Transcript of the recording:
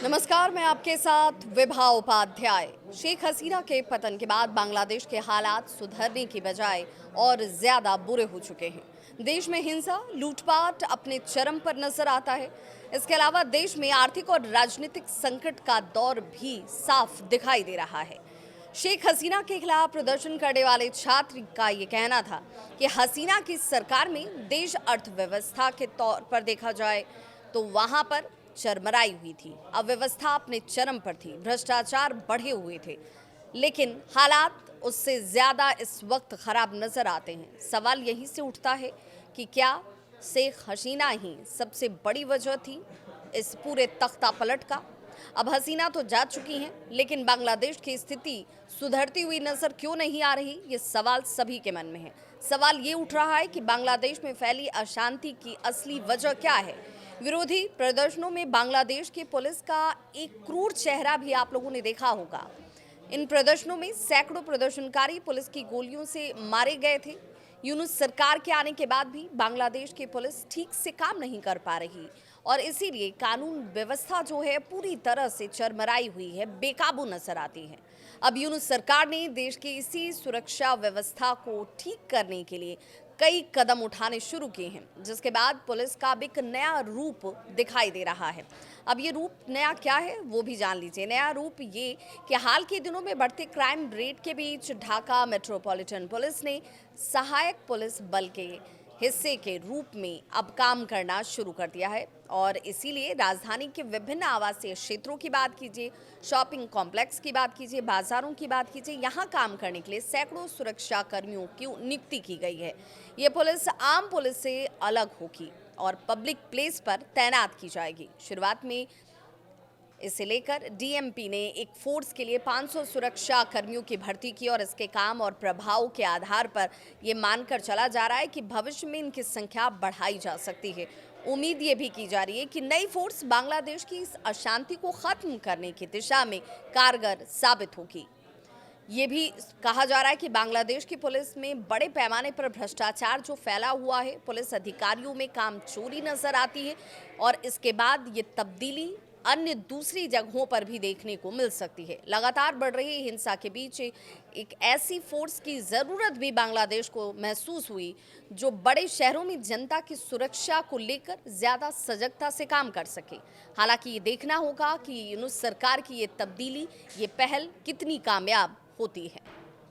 नमस्कार, मैं आपके साथ विभा उपाध्याय। शेख हसीना के पतन के बाद बांग्लादेश के हालात सुधरने की बजाय और ज्यादा बुरे हो चुके हैं। देश में हिंसा, लूटपाट अपने चरम पर नजर आता है। इसके अलावा देश में आर्थिक और राजनीतिक संकट का दौर भी साफ दिखाई दे रहा है। शेख हसीना के खिलाफ प्रदर्शन करने वाले छात्र का ये कहना था कि हसीना की सरकार में देश अर्थव्यवस्था के तौर पर देखा जाए तो वहां पर चरमराई हुई थी, अव्यवस्था अपने चरम पर थी, भ्रष्टाचार बढ़े हुए थे। लेकिन हालात उससे ज्यादा इस वक्त खराब नजर आते हैं। सवाल यहीं से उठता है कि क्या शेख हसीना ही सबसे बड़ी वजह थी इस पूरे तख्ता पलट का? अब हसीना तो जा चुकी हैं, लेकिन बांग्लादेश की स्थिति सुधरती हुई नजर क्यों नहीं आ रही, ये सवाल सभी के मन में है। सवाल ये उठ रहा है कि बांग्लादेश में फैली अशांति की असली वजह क्या है। विरोधी प्रदर्शनों में बांग्लादेश की पुलिस का एक क्रूर चेहरा भी आप लोगों ने देखा होगा। इन प्रदर्शनों में सैकड़ों प्रदर्शनकारी पुलिस की गोलियों से मारे गए थे। यूनुस सरकार के आने के बाद भी बांग्लादेश की पुलिस ठीक से काम नहीं कर पा रही और इसीलिए कानून व्यवस्था जो है पूरी तरह से चरमराई हुई है, बेकाबू नजर आती है। अब यूनुस सरकार ने देश की इसी सुरक्षा व्यवस्था को ठीक करने के लिए कई कदम उठाने शुरू किए हैं, जिसके बाद पुलिस का अब एक नया रूप दिखाई दे रहा है। अब ये रूप नया क्या है वो भी जान लीजिए। नया रूप ये कि हाल के दिनों में बढ़ते क्राइम रेट के बीच ढाका मेट्रोपॉलिटन पुलिस ने सहायक पुलिस बल के हिस्से के रूप में अब काम करना शुरू कर दिया है और इसीलिए राजधानी के विभिन्न आवासीय क्षेत्रों की बात कीजिए, शॉपिंग कॉम्प्लेक्स की बात कीजिए, बाजारों की बात कीजिए, यहाँ काम करने के लिए सैकड़ों सुरक्षा कर्मियों की नियुक्ति की गई है। ये पुलिस आम पुलिस से अलग होगी और पब्लिक प्लेस पर तैनात की जाएगी। शुरुआत में इसे लेकर डीएमपी ने एक फोर्स के लिए 500 सुरक्षा कर्मियों की भर्ती की और इसके काम और प्रभाव के आधार पर यह मानकर चला जा रहा है कि भविष्य में इनकी संख्या बढ़ाई जा सकती है। उम्मीद ये भी की जा रही है कि नई फोर्स बांग्लादेश की इस अशांति को खत्म करने की दिशा में कारगर साबित होगी। ये भी कहा जा रहा है कि बांग्लादेश की पुलिस में बड़े पैमाने पर भ्रष्टाचार जो फैला हुआ है, पुलिस अधिकारियों में काम चोरी नजर आती है और इसके बाद ये तब्दीली अन्य दूसरी जगहों पर भी देखने को मिल सकती है। लगातार बढ़ रही हिंसा के बीच एक ऐसी फोर्स की ज़रूरत भी बांग्लादेश को महसूस हुई जो बड़े शहरों में जनता की सुरक्षा को लेकर ज़्यादा सजगता से काम कर सके। हालांकि ये देखना होगा कि यूनुस सरकार की ये तब्दीली, ये पहल कितनी कामयाब होती है।